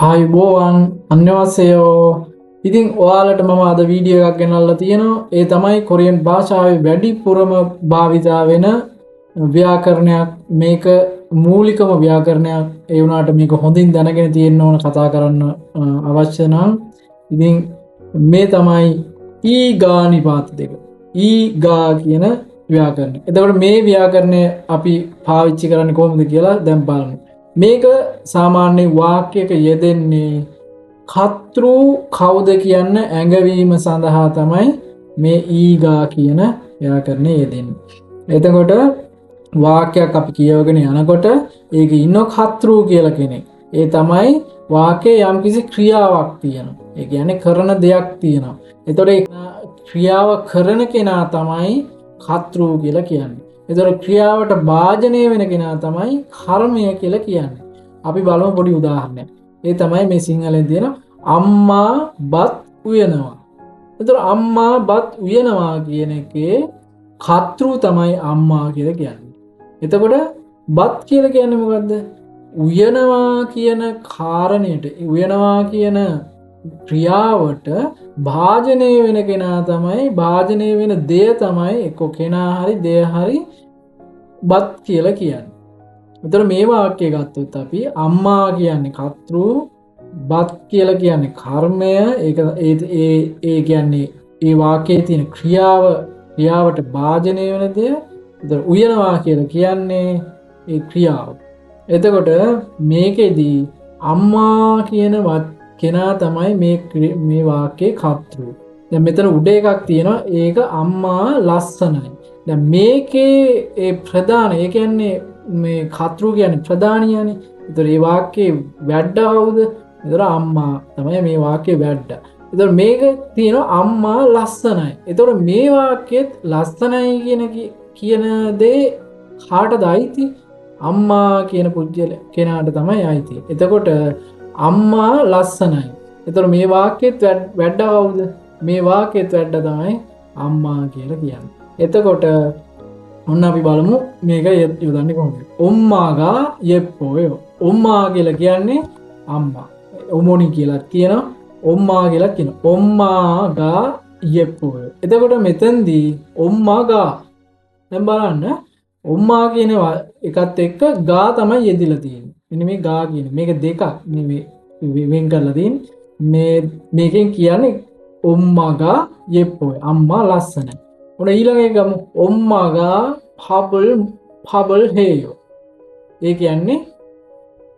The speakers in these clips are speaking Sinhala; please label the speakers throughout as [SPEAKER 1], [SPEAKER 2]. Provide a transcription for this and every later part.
[SPEAKER 1] ආයුබෝවන් අන්‍යවාසයෝ. ඉතින් ඔයාලට මම අද වීඩියෝ එකක් ගෙනල්ලා තියෙනවා. ඒ තමයි කොරියන් භාෂාවේ වැඩිපුරම භාවිතා වෙන ව්‍යාකරණයක්. මේක මූලිකම ව්‍යාකරණයක්. ඒ වුණාට මේක හොඳින් දැනගෙන තියෙන්න ඕන කතා කරන්න අවශ්‍ය නම්. ඉතින් මේ තමයි ඊගා නිපාත දෙක. ඊගා කියන ව්‍යාකරණය. එතකොට මේ ව්‍යාකරණය අපි පාවිච්චි කරන්නේ කොහොමද කියලා දැන් බලමු. මේක සාමාන්‍ය වාක්‍යයක යෙදෙන්නේ කතෘ කවුද කියන්න ඇඟවීම සඳහා තමයි මේ ඊගා කියන ව්‍යාකරණය යෙදෙන්නේ. එතකොට වාක්‍යයක් අපි කියවගෙන යනකොට ඒක ඉන්න කතෘ කියලා කෙනෙක්. ඒ තමයි වාක්‍යයේ යම්කිසි ක්‍රියාවක් තියෙනවා. ඒ කියන්නේ කරන දෙයක් තියෙනවා. එතකොට ඒ ක්‍රියාව කරන කෙනා තමයි කතෘ කියලා කියන්නේ. එතකොට ක්‍රියාවට භාජනය වෙන කෙනා තමයි කර්මය කියලා කියන්නේ. අපි බලමු පොඩි උදාහරණයක්. ඒ තමයි මේ සිංහලෙන් තියෙන අම්මා බත් උයනවා. එතකොට අම්මා බත් උයනවා කියන එකේ කතෘ තමයි අම්මා කියලා කියන්නේ. එතකොට බත් කියලා කියන්නේ මොකද්ද? උයනවා කියන කාරණයට, උයනවා කියන ක්‍රියාවට භාජනය වෙන කෙනා තමයි, භාජනය වෙන දෙය තමයි එක්ක කෙනා හරි දෙය හරි බත් කියලා කියන්නේ. එතකොට මේ වාක්‍යය ගත්තොත් අපි අම්මා කියන්නේ කතෘ, බත් කියලා කියන්නේ කර්මය. ඒක ඒ කියන්නේ ඒ වාක්‍යයේ තියෙන ක්‍රියාවට භාජනය වෙන දෙය. එතකොට උයනවා කියලා කියන්නේ ඒ ක්‍රියාව. එතකොට මේකෙදී අම්මා කියන කෙනා තමයි මේ වාක්‍යයේ කතෘ. දැන් මෙතන උඩ එකක් තියෙනවා. ඒක අම්මා ලස්සනයි. දැන් මේකේ ඒ ප්‍රධාන, ඒ කියන්නේ මේ කතෘ කියන්නේ ප්‍රධානියනේ. ඒතර මේ වාක්‍යයේ වැඩ කවුද? ඒතර අම්මා තමයි මේ වාක්‍යයේ වැඩ. ඒතර මේක තියෙනවා අම්මා ලස්සනයි. ඒතර මේ වාක්‍යෙත් ලස්සනයි කියන දේ කාටද අයිති? අම්මා කියන පුජ්‍යල කෙනාට තමයි අයිති. එතකොට අම්මා ලස්සනයි. එතකොට මේ වාක්‍යෙත් වැඩ කවුද? මේ වාක්‍යෙත් වැඩ තමයි අම්මා කියලා කියන්නේ. එතකොට ඔන්න අපි බලමු මේක යොදන්නේ කොහොමද. ඔම්මාගා යෙප්පෝයෝ. ඔම්මා කියලා කියන්නේ අම්මා. ඔමෝනි කියලා කියනවා. ඔම්මා කියලා කියනවා. ඔම්මාගා යෙප්පෝයෝ. එතකොට මෙතෙන්දී ඔම්මාගා, දැන් බලන්න ඔම්මා කියන එකත් එක්ක ගා තමයි යෙදිලා තියෙන්නේ. මෙන්න මේ ගා කියන මේක දෙකක් මේ වෙන් කරලා තියෙන්නේ. මේකෙන් කියන්නේ ඔම්මාගා යෙප්පෝයෝ. අම්මා ලස්සනයි. ඔන්න ඊළඟ එක ගමු. ඔම්මාගා පබල් හේයෝ. ඒ කියන්නේ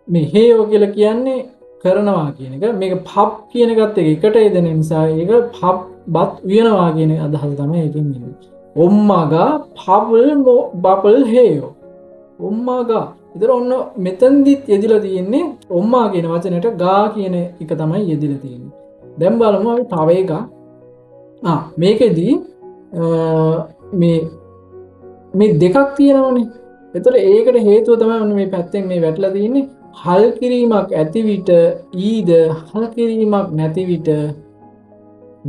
[SPEAKER 1] මේ හේයෝ කියලා කියන්නේ කරනවා කියන එක. මේක පබ් කියන එකත් එකට යෙදෙන නිසා ඒක පබ් බත් උයනවා කියන අදහස තමයි ඒකෙන් එන්නේ. ඔම්මාගා පබල් හේයෝ. ඔම්මාගා. ඒතර ඔන්න මෙතෙන්දිත් යෙදිලා තියෙන්නේ ඔම්මා කියන වචනයට ගා කියන එක තමයි යෙදිලා තියෙන්නේ. දැන් බලමු අපි තව එකක්. මේකෙදී මේ දෙකක් තියෙනවනේ. එතකොට ඒකට හේතුව තමයි මේ පැත්තෙන් මේ වැටලා තියෙන්නේ. හල් කිරීමක් ඇති විට ඊද, හල් කිරීමක් නැති විට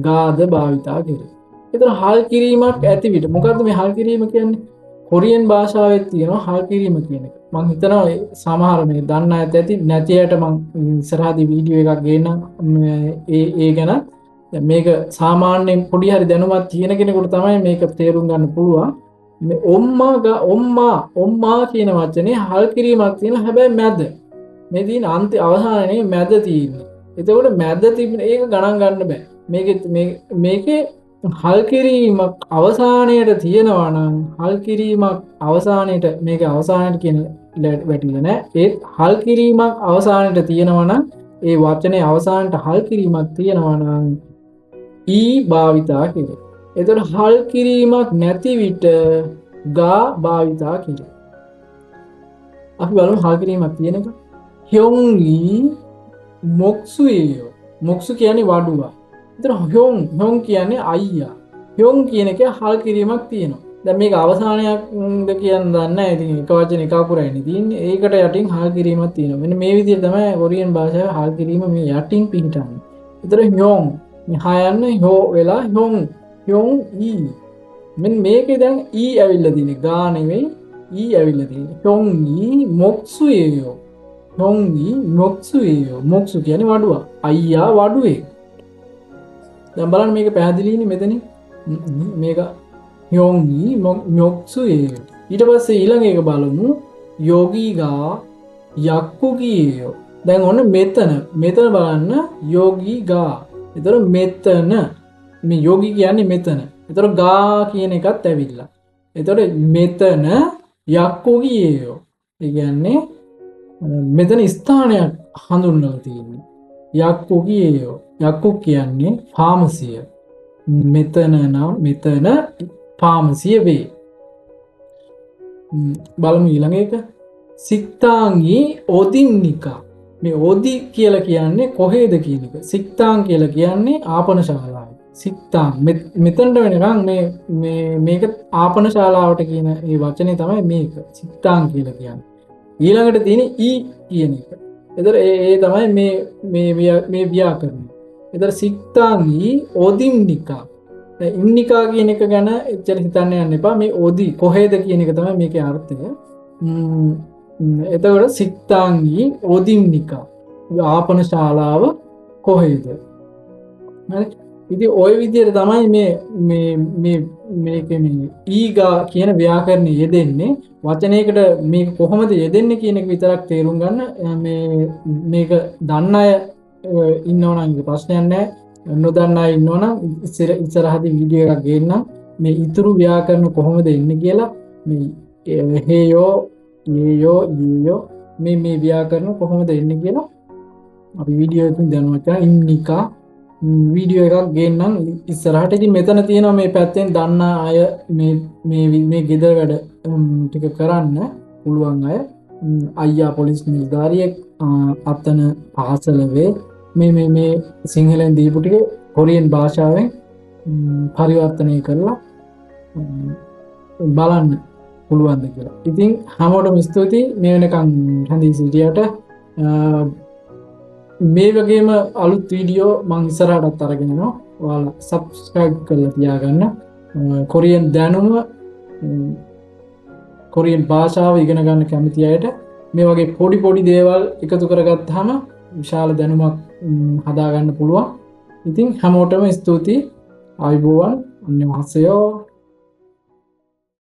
[SPEAKER 1] ගාද භාවිතා කෙරේ. එතකොට හල් කිරීමක් ඇති විට මොකද්ද මේ හල් කිරීම කියන්නේ? කොරියන් භාෂාවේ තියෙනවා හල් කිරීම කියන එක. මම හිතනවා සමහර මේ දන්න අයත් ඇති, නැති අයට මම ඉස්සරහදී වීඩියෝ එකක් ගේන්නම් ඒ ගැන. මේක සාමාන්‍යයෙන් පොඩි හරි දැනුමක් තියෙන කෙනෙකුට තමයි මේක තේරුම් ගන්න පුළුවන්. මේ ඔම්මා කියන වචනේ හල් කිරීමක් තියෙන, හැබැයි මැද. මේ තියෙන අන්ති අවසානයේ මැද තියෙන්නේ. එතකොට මැද තිබෙන ඒක ගණන් ගන්න බෑ. මේකේ හල් කිරීමක් අවසානයේට තියෙනවා නම්, හල් කිරීමක් අවසානයේට මේක අවසානයේට කියන වැටිලා නෑ. ඒත් හල් කිරීමක් අවසානයේට තියෙනවා නම්, ඒ වචනේ අවසානයේට හල් කිරීමක් තියෙනවා නම් ඊ භාවිතා කෙරේ. එතකොට හල් කිරීමක් නැති විට ගා භාවිතා කෙරේ. අපි බලමු හල් කිරීමක් තියෙන එක. හ්යොන්ගි මොක්සුයෝ. මොක්සු කියන්නේ වඩුව. එතකොට හ්යොන් කියන්නේ අයියා. හ්යොන් කියන එකේ හල් කිරීමක් තියෙනවා. දැන් මේක අවසානයක්ද කියන්න දන්නේ නැහැ. ඉතින් එක වචන එක අකුරයිනේ තියෙන්නේ. ඒකට යටින් හල් කිරීමක් තියෙනවා. මෙන්න මේ විදිහට තමයි කොරියන් භාෂාවේ හල් කිරීම මේ යටින් පිහිටන්නේ. එතකොට හ්යොන් හයන්නේ හෝ වෙලා හ්යොන් ඊ. මෙන්න මේකේ දැන් ඊ ඇවිල්ලා තියෙන්නේ. ගා නෙවෙයි ඊ ඇවිල්ලා තියෙන්නේ. හ්යොන් ඊ මොක්සුයෝ. හොංගි මොක්සුයෝ මොක්සු කියන්නේ වඩුව. අයියා වඩුවේ. දැන් බලන්න මේක පැහැදිලිනේ මෙතනින්. මේක යොංගි මොක්සුයෝ. ඊට පස්සේ ඊළඟ එක බලමු යෝගීගා යක්කුගියෝ. දැන් ඔන්න මෙතන බලන්න යෝගීගා. එතකොට මෙතන මේ යෝගී කියන්නේ මෙතන. එතකොට ගා කියන එකත් ඇවිල්ලා. එතකොට මෙතන යක්කුගියෝ. ඒ කියන්නේ මෙතන ස්ථානයක් හඳුන්වලා තියෙන්නේ. යක්කුගියෝ. යක්කු කියන්නේ ෆාමසිය. මෙතන ෆාමසිය වේ. බලමු ඊළඟ එක. සික්තාංගි ඕදින්නිකා. මේ ඕදි කියලා කියන්නේ කොහේද කියන එක. සික්තාං කියලා කියන්නේ ආපන ශාලාව. සික්තාං මෙතනට වෙනකන් මේක ආපන ශාලාවට කියන ඒ වචනේ තමයි මේක. සික්තාං කියලා කියන්නේ. ඊළඟට තියෙන ඊ කියන එක. එතකොට ඒ තමයි මේ ව්‍යාකරණය. එතකොට සික්තාංගි ඕදින්නිකා. ඉන්නිකා කියන එක ගැන එච්චර හිතන්න යන්න එපා. මේ ඕදි කොහේද කියන එක තමයි මේකේ අර්ථය. එතකොට සික්තාංගි ඕදින්නිකා. ආපන ශාලාව කොහේද? හරි. ඉතින් ওই විදිහට තමයි මේක ඊගා කියන ව්‍යාකරණය යෙදෙන්නේ. වචනයකට මේක කොහොමද යෙදෙන්නේ කියන එක විතරක් තේරුම් ගන්න මේක දන්න අය ඉන්නවනම් ප්‍රශ්නයක් නැහැ. නොදන්න අය ඉන්නවනම් ඉස්සරහදී වීඩියෝ එකක් ගේන්නම් මේ ඉතුරු ව්‍යාකරණ කොහොමද එන්නේ කියලා. මේ හේයෝ ඊයෝ මේ ව්‍යාකරණ කොහොමද එන්නේ කියලා අපි වීඩියෝ එකකින් දැනුවත් කරා. ඉන්නිකා වීඩියෝ එකක් ගේන්නම් ඉස්සරහට. ඉතින් මෙතන තියෙනවා මේ පැත්තෙන් දන්න අය මේ ගෙදර වැඩ ටික කරන්න පුළුවන් අය. අයියා පොලිස් නිලධාරියෙක් අතන පාසල වේ. මේ සිංහලෙන් දීපු ටික කොරියන් භාෂාවෙන් පරිවර්තනය කරලා බලන්න පුළුවන්ද කියලා. ඉතින් හැමෝටම ස්තුතියි මේ වෙනකන් හඳී සිටියට. මේ වගේම අලුත් වීඩියෝ මං ඉස්සරහටත් අරගෙන එනවා. ඔයාලා සබ්ස්ක්‍රයිබ් කරලා තියාගන්න. කොරියන් දැනුම කොරියන් භාෂාව ඉගෙන ගන්න කැමති අයට මේ වගේ පොඩි දේවල් එකතු කරගත්තාම විශාල දැනුමක් හදාගන්න පුළුවන්. ඉතින් හැමෝටම ස්තුතියි. ආයුබෝවන්. අන්‍යවහන්සේයෝ.